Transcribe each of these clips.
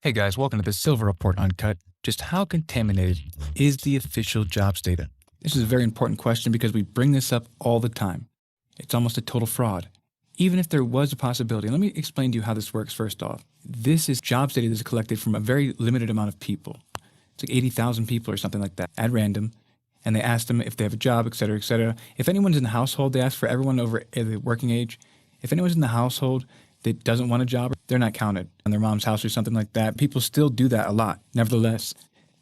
Hey guys, welcome to the Silver Report Uncut. Just how contaminated is the official jobs data? This is a very important question because we bring this up all the time. It's almost a total fraud. Even if there was a possibility, let me explain to you how this works first off. This is jobs data that is collected from a very limited amount of people. It's like 80,000 people or something like that at random. And they ask them if they have a job, et cetera, et cetera. If anyone's in the household, they ask for everyone over the working age. If anyone's in the household that doesn't want a job, they're not counted on their mom's house or something like that. People still do that a lot. Nevertheless,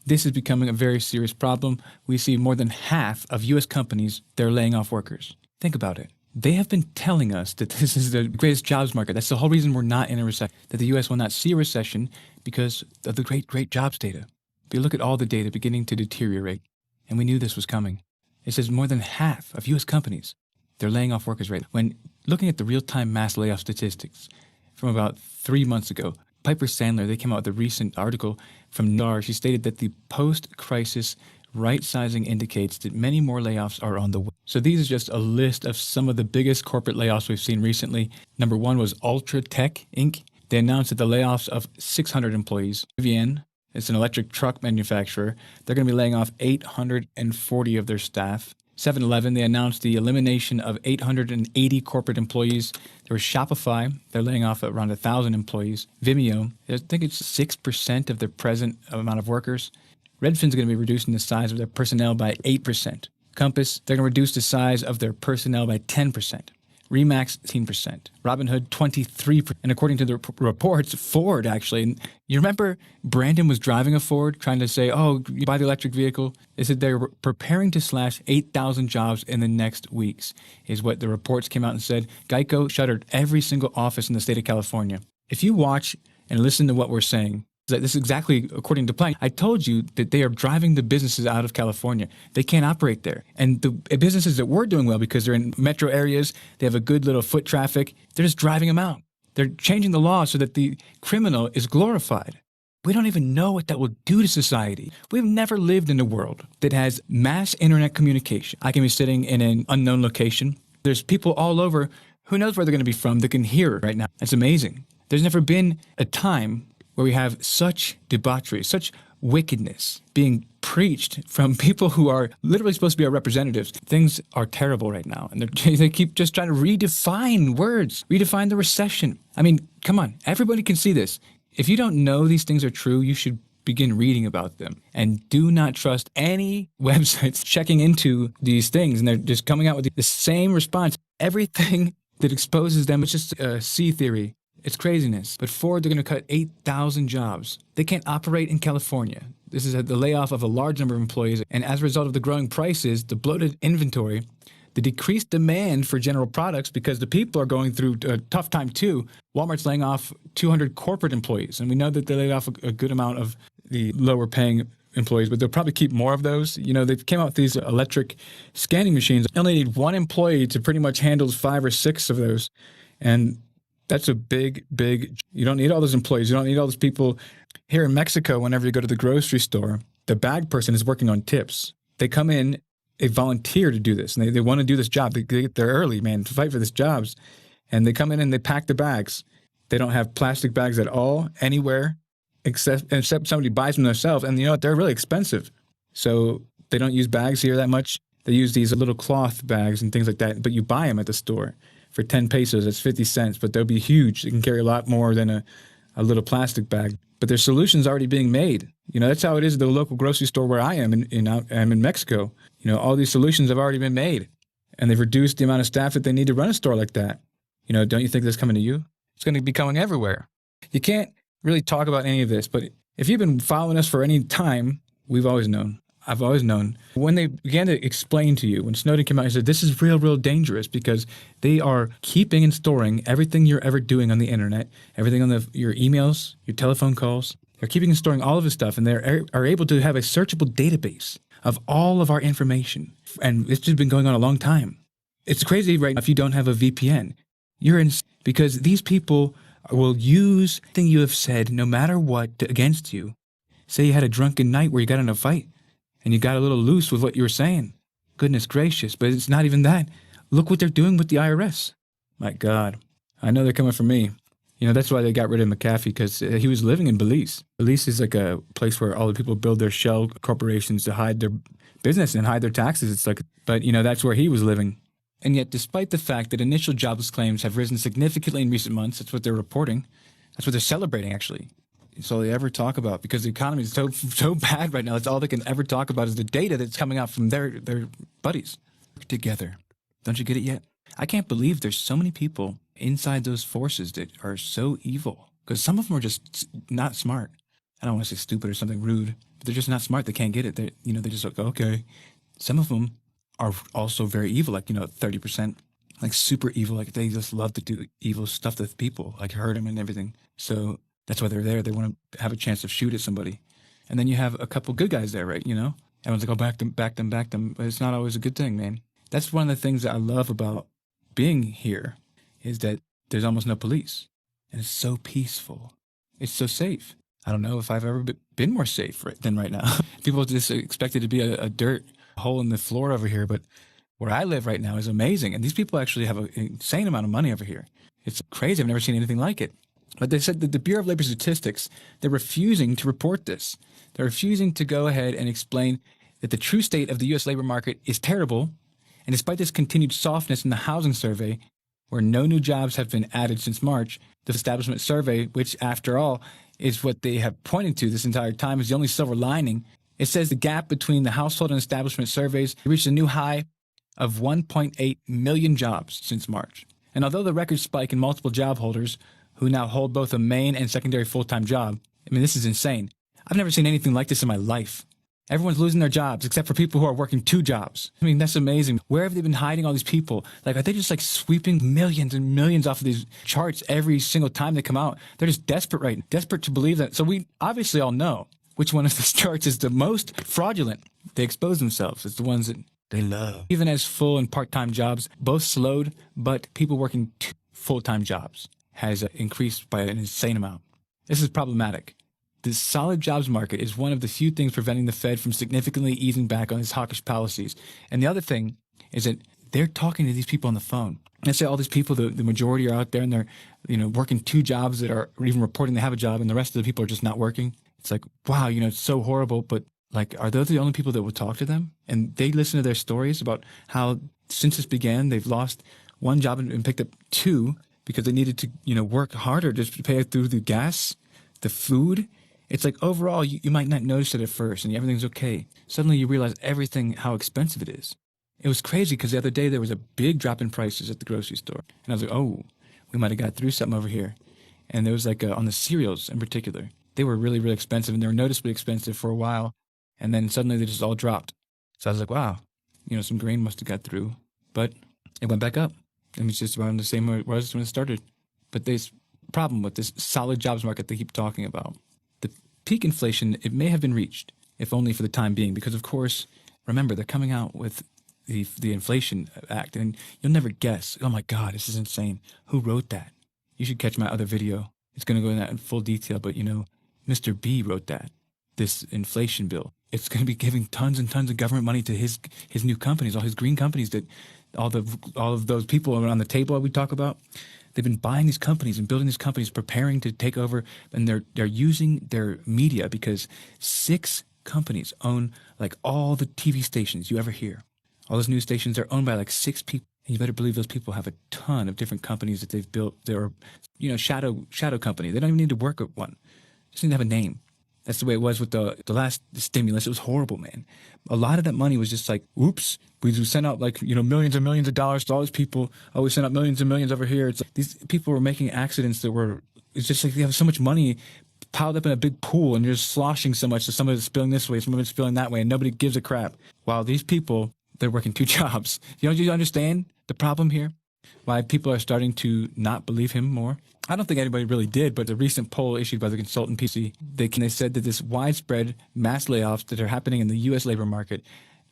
this is becoming a very serious problem. We see more than half of U.S. companies, they're laying off workers. Think about it. They have been telling us that this is the greatest jobs market. That's the whole reason we're not in a recession, that the U.S. will not see a recession because of the great jobs data. But you look at all the data beginning to deteriorate, and we knew this was coming. It says more than half of U.S. companies, they're laying off workers right now. When looking at the real-time mass layoff statistics from about 3 months ago, Piper Sandler, they came out with a recent article from NAR. She stated that the post-crisis right-sizing indicates that many more layoffs are on the way. So these are just a list of some of the biggest corporate layoffs we've seen recently. Number one was Ultra Tech, Inc. They announced that the layoffs of 600 employees. Rivian, it's an electric truck manufacturer. They're going to be laying off 840 of their staff. 7-Eleven, they announced the elimination of 880 corporate employees. There was Shopify, they're laying off around 1,000 employees. Vimeo, I think it's 6% of their present amount of workers. Redfin's going to be reducing the size of their personnel by 8%. Compass, they're going to reduce the size of their personnel by 10%. Remax, 18%. Robinhood, 23%. And according to the reports, Ford actually, and you remember Brandon was driving a Ford trying to say, oh, you buy the electric vehicle? They said they're preparing to slash 8,000 jobs in the next weeks, is what the reports came out and said. Geico shuttered every single office in the state of California. If you watch and listen to what we're saying, this is exactly according to plan. I told you that they are driving the businesses out of California. They can't operate there. And the businesses that were doing well because they're in metro areas, they have a good little foot traffic, they're just driving them out. They're changing the law so that the criminal is glorified. We don't even know what that will do to society. We've never lived in a world that has mass internet communication. I can be sitting in an unknown location. There's people all over, who knows where they're going to be from, that can hear it right now. That's amazing. There's never been a time where we have such debauchery, such wickedness being preached from people who are literally supposed to be our representatives. Things are terrible right now, and they keep just trying to redefine words, redefine the recession. I mean, come on, everybody can see this. If you don't know these things are true, you should begin reading about them. And do not trust any websites checking into these things, and they're just coming out with the same response. Everything that exposes them is just a C theory. It's craziness. But Ford, they're going to cut 8,000 jobs. They can't operate in California. This is the layoff of a large number of employees. And as a result of the growing prices, the bloated inventory, the decreased demand for general products, because the people are going through a tough time too. Walmart's laying off 200 corporate employees. And we know that they laid off a good amount of the lower paying employees, but they'll probably keep more of those. You know, they came out with these electric scanning machines. You only need one employee to pretty much handle 5 or 6 of those. And that's a big, you don't need all those employees. You don't need all those people. Here in Mexico, whenever you go to the grocery store, the bag person is working on tips. They come in, they volunteer to do this, and they want to do this job. They get there early, man, to fight for these jobs. And they come in and they pack the bags. They don't have plastic bags at all, anywhere, except somebody buys them themselves. And you know what? They're really expensive. So they don't use bags here that much. They use these little cloth bags and things like that, but you buy them at the store. For 10 pesos, that's 50 cents, but they'll be huge. They can carry a lot more than a little plastic bag. But there's solutions already being made. You know, that's how it is at the local grocery store where I am I'm in Mexico. You know, all these solutions have already been made, and they've reduced the amount of staff that they need to run a store like that. You know, don't you think that's coming to you? It's going to be coming everywhere. You can't really talk about any of this, but if you've been following us for any time, we've always known. I've always known. When they began to explain to you, when Snowden came out and said, this is real dangerous because they are keeping and storing everything you're ever doing on the internet, everything on your emails, your telephone calls. They're keeping and storing all of this stuff, and they are able to have a searchable database of all of our information. And it's just been going on a long time. It's crazy right now if you don't have a VPN. You're in, because these people will use the thing you have said, no matter what, against you. Say you had a drunken night where you got in a fight, and you got a little loose with what you were saying. Goodness gracious, but it's not even that. Look what they're doing with the IRS. My God, I know they're coming for me. That's why they got rid of McAfee, because he was living in Belize. Belize is like a place where all the people build their shell corporations to hide their business and hide their taxes. It's like, but that's where he was living. And yet, despite the fact that initial jobless claims have risen significantly in recent months, that's what they're reporting. That's what they're celebrating, actually. It's all they ever talk about, because the economy is so bad right now. That's all they can ever talk about is the data that's coming out from their buddies. Together. Don't you get it yet? I can't believe there's so many people inside those forces that are so evil, because some of them are just not smart. I don't want to say stupid or something rude, but they're just not smart. They can't get it. They just like, okay. Some of them are also very evil, like, 30%, like super evil. Like they just love to do evil stuff to people, like hurt them and everything. So that's why they're there. They want to have a chance to shoot at somebody. And then you have a couple good guys there, right? Everyone's like, oh, back them. But it's not always a good thing, man. That's one of the things that I love about being here, is that there's almost no police. And it's so peaceful. It's so safe. I don't know if I've ever been more safe than right now. People just expect it to be a dirt hole in the floor over here. But where I live right now is amazing. And these people actually have an insane amount of money over here. It's crazy. I've never seen anything like it. But they said that the Bureau of Labor Statistics, they're refusing to report this. They're refusing to go ahead and explain that the true state of the U.S. labor market is terrible. And despite this continued softness in the housing survey, where no new jobs have been added since March, the establishment survey, which after all is what they have pointed to this entire time, is the only silver lining. It says the gap between the household and establishment surveys reached a new high of 1.8 million jobs since March. And although the record spike in multiple job holders who now hold both a main and secondary full-time job, this is insane. I've never seen anything like this in my life. Everyone's losing their jobs except for people who are working 2 jobs. That's amazing. Where have they been hiding all these people? Like, are they just like sweeping millions and millions off of these charts every single time they come out? They're just desperate to believe that. So we obviously all know which one of these charts is the most fraudulent. They expose themselves. It's the ones that they love. Even as full and part-time jobs both slowed, but people working 2 full-time jobs has increased by an insane amount. This is problematic. The solid jobs market is one of the few things preventing the Fed from significantly easing back on its hawkish policies. And the other thing is that they're talking to these people on the phone. Let's say all these people, the majority are out there and they're, working 2 jobs that are even reporting they have a job, and the rest of the people are just not working. It's like, wow, it's so horrible. But like, are those the only people that will talk to them? And they listen to their stories about how since this began, they've lost 1 job and picked up 2 because they needed to, work harder just to pay through the gas, the food. It's like overall, you might not notice it at first and everything's okay. Suddenly you realize how expensive it is. It was crazy because the other day there was a big drop in prices at the grocery store. And I was like, oh, we might have got through something over here. And there was like on the cereals in particular, they were really, really expensive, and they were noticeably expensive for a while. And then suddenly they just all dropped. So I was like, wow, some grain must have got through. But it went back up. It's just around the same way it was when it started. But there's a problem with this solid jobs market they keep talking about. The peak inflation, it may have been reached, if only for the time being, because of course, remember, they're coming out with the Inflation Act, and you'll never guess, oh my God, this is insane. Who wrote that? You should catch my other video. It's going to go into that in full detail, but Mr. B wrote that, this inflation bill. It's going to be giving tons and tons of government money to his new companies, all his green companies, that all of those people around the table we talk about. They've been buying these companies and building these companies, preparing to take over, and they're using their media, because 6 companies own like all the TV stations you ever hear. All those news stations are owned by like 6 people. And you better believe those people have a ton of different companies that they've built. They're, shadow company. They don't even need to work at one. Just need to have a name. That's the way it was with the last stimulus. It was horrible, man. A lot of that money was just like, oops, we sent out like, millions and millions of dollars to all these people. Oh, we sent out millions and millions over here. It's like, these people were making accidents it's just like they have so much money piled up in a big pool, and you're just sloshing so much that some of it's spilling this way, some of it's spilling that way, and nobody gives a crap. While these people, they're working 2 jobs. You understand the problem here? Why people are starting to not believe him more? I don't think anybody really did, but a recent poll issued by the consultancy, they said that this widespread mass layoffs that are happening in the U.S. labor market,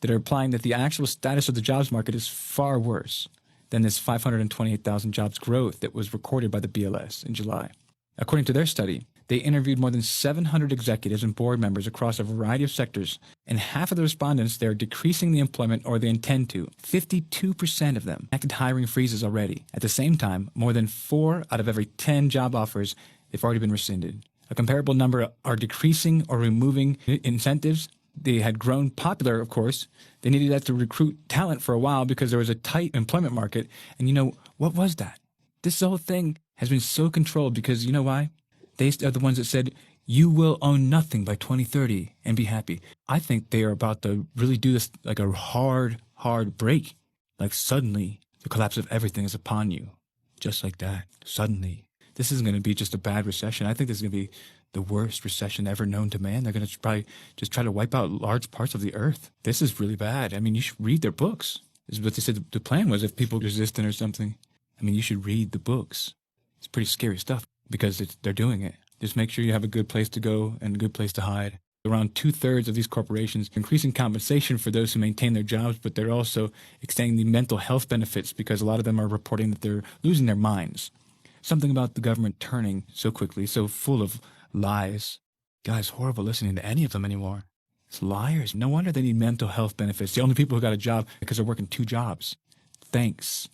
that are implying that the actual status of the jobs market is far worse than this 528,000 jobs growth that was recorded by the BLS in July. According to their study, They interviewed more than 700 executives and board members across a variety of sectors, and half of the respondents they're decreasing the employment or they intend to. 52% of them enacted hiring freezes already. At the same time, more than 4 out of every 10 job offers they've already been rescinded. A comparable number are decreasing or removing incentives. They had grown popular, of course. They needed that to recruit talent for a while because there was a tight employment market. And you know, what was that? This whole thing has been so controlled because you know why? They are the ones that said, you will own nothing by 2030 and be happy. I think they are about to really do this like a hard break. Like suddenly, the collapse of everything is upon you. Just like that. Suddenly. This isn't going to be just a bad recession. I think this is going to be the worst recession ever known to man. They're going to probably just try to wipe out large parts of the earth. This is really bad. I mean, you should read their books. This is what they said the plan was if people resistant or something. I mean, you should read the books. It's pretty scary stuff because they're doing it. Just make sure you have a good place to go and a good place to hide. Around 2/3 of these corporations are increasing compensation for those who maintain their jobs, but they're also extending the mental health benefits because a lot of them are reporting that they're losing their minds. Something about the government turning so quickly, so full of lies. Guys, horrible listening to any of them anymore. It's liars. No wonder they need mental health benefits. The only people who got a job because they're working 2 jobs. Thanks.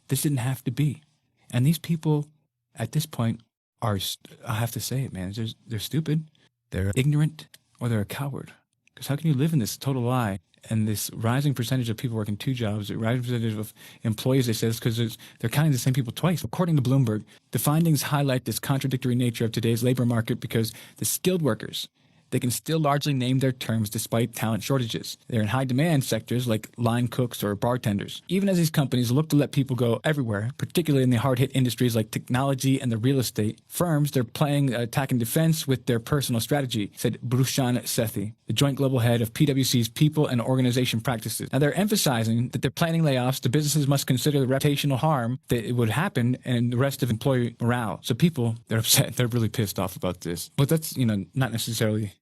This didn't have to be. And these people at this point are, I have to say it, man, they're stupid, they're ignorant, or they're a coward. Because how can you live in this total lie? And this rising percentage of people working 2 jobs, the rising percentage of employees, they say, is because they're counting the same people twice. According to Bloomberg, the findings highlight this contradictory nature of today's labor market because the skilled workers, they can still largely name their terms despite talent shortages. They're in high-demand sectors like line cooks or bartenders. Even as these companies look to let people go everywhere, particularly in the hard-hit industries like technology and the real estate, firms, they're playing attack and defense with their personal strategy, said Bhushan Sethi, the joint global head of PwC's People and Organization Practices. Now, they're emphasizing that they're planning layoffs. The businesses must consider the reputational harm that it would happen and the rest of employee morale. So people, they're upset. They're really pissed off about this. But that's, not necessarily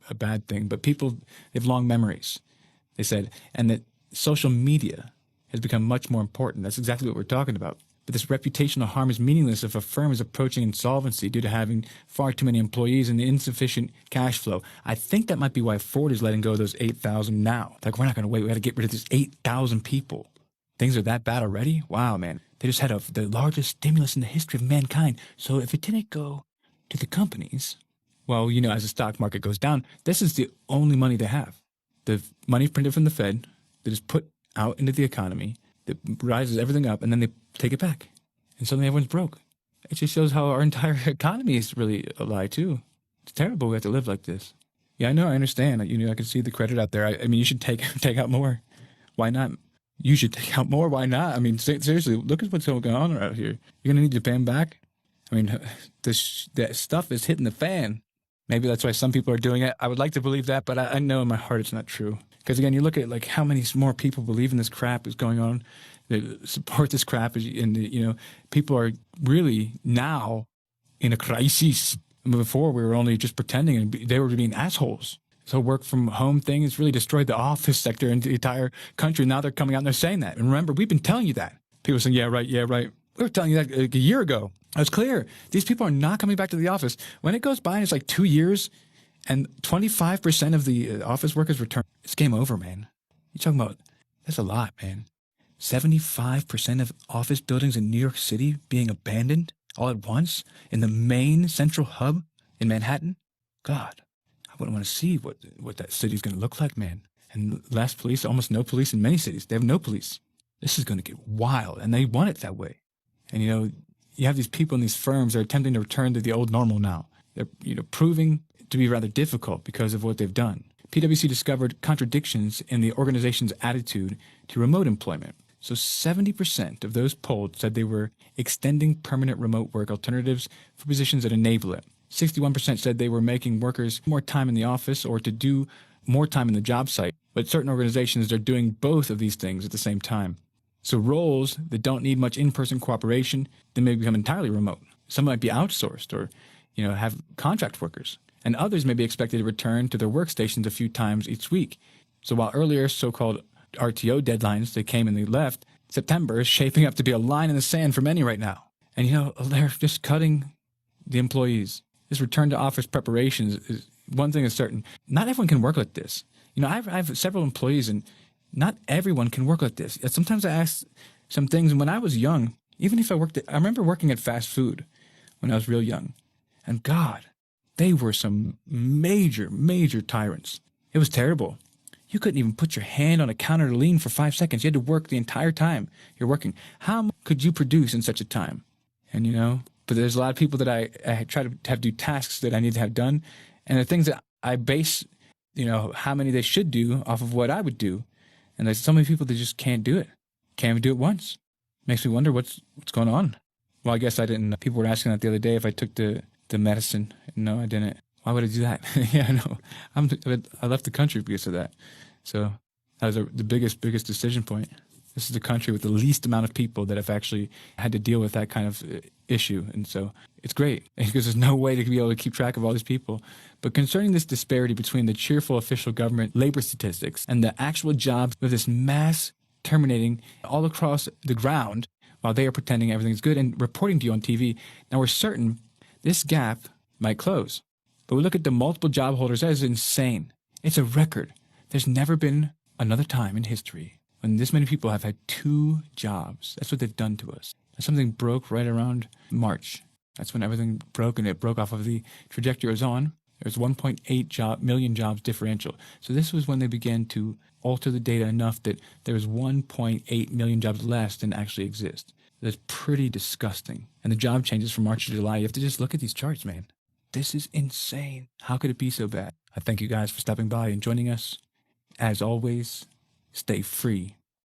a bad thing, but people, they have long memories, they said, and that social media has become much more important. That's exactly what we're talking about. But this reputational harm is meaningless if a firm is approaching insolvency due to having far too many employees and insufficient cash flow. I think that might be why Ford is letting go of those 8,000 now. Like, we're not going to wait. We got to get rid of this 8,000 people. Things are that bad already? Wow, man. They just had the largest stimulus in the history of mankind. So if it didn't go to the companies, well, as the stock market goes down, this is the only money they have. The money printed from the Fed that is put out into the economy, that rises everything up, and then they take it back. And suddenly everyone's broke. It just shows how our entire economy is really a lie, too. It's terrible we have to live like this. Yeah, I know, I understand. I can see the credit out there. I mean, you should take out more. Why not? You should take out more. Why not? I mean, seriously, look at what's going on out here. You're going to need to pay them back? I mean, that stuff is hitting the fan. Maybe that's why some people are doing it. I would like to believe that, but I know in my heart it's not true. Because again, you look at like how many more people believe in this crap is going on, that support this crap, and people are really now in a crisis. Before we were only just pretending, and they were being assholes. So work from home thing has really destroyed the office sector and the entire country. Now they're coming out and they're saying that. And remember, we've been telling you that. People are saying, yeah, right. We were telling you that like a year ago. It's clear. These people are not coming back to the office. When it goes by and it's like 2 years and 25% of the office workers return, it's game over, man. You're talking about, that's a lot, man. 75% of office buildings in New York City being abandoned all at once in the main central hub in Manhattan. God, I wouldn't want to see what that city's going to look like, man. And less police, almost no police in many cities. They have no police. This is going to get wild, and they want it that way. And, you have these people in these firms that are attempting to return to the old normal now. They're, proving to be rather difficult because of what they've done. PwC discovered contradictions in the organization's attitude to remote employment. So 70% of those polled said they were extending permanent remote work alternatives for positions that enable it. 61% said they were making workers more time in the office or to do more time in the job site. But certain organizations are doing both of these things at the same time. So roles that don't need much in-person cooperation, they may become entirely remote. Some might be outsourced or, have contract workers. And others may be expected to return to their workstations a few times each week. So while earlier so-called RTO deadlines, they came and they left, September is shaping up to be a line in the sand for many right now. And, they're just cutting the employees. This return to office preparations is one thing is certain. Not everyone can work like this. I have several employees, and not everyone can work like this. Sometimes I ask some things, and when I was young, even if I remember working at fast food when I was real young, and God, they were some major, major tyrants. It was terrible. You couldn't even put your hand on a counter to lean for 5 seconds. You had to work the entire time you're working. How could you produce in such a time? And but there's a lot of people that I try to have do tasks that I need to have done, and the things that I base, how many they should do off of what I would do. And there's so many people that just can't do it. Can't even do it once. Makes me wonder what's going on. Well, I guess I didn't. People were asking that the other day if I took the medicine. No, I didn't. Why would I do that? Yeah, I know. I left the country because of that. So that was the biggest decision point. This is the country with the least amount of people that have actually had to deal with that kind of issue. And so it's great because there's no way to be able to keep track of all these people. But concerning this disparity between the cheerful official government labor statistics and the actual jobs with this mass terminating all across the ground while they are pretending everything's good and reporting to you on TV, now we're certain this gap might close. But we look at the multiple job holders, that is insane. It's a record. There's never been another time in history when this many people have had 2 jobs. That's what they've done to us. And something broke right around March. That's when everything broke, and it broke off of the trajectory it was on. There's 1.8 million jobs differential. So this was when they began to alter the data enough that there was 1.8 million jobs less than actually exist. That's pretty disgusting. And the job changes from March to July. You have to just look at these charts, man. This is insane. How could it be so bad? I thank you guys for stopping by and joining us. As always, stay free.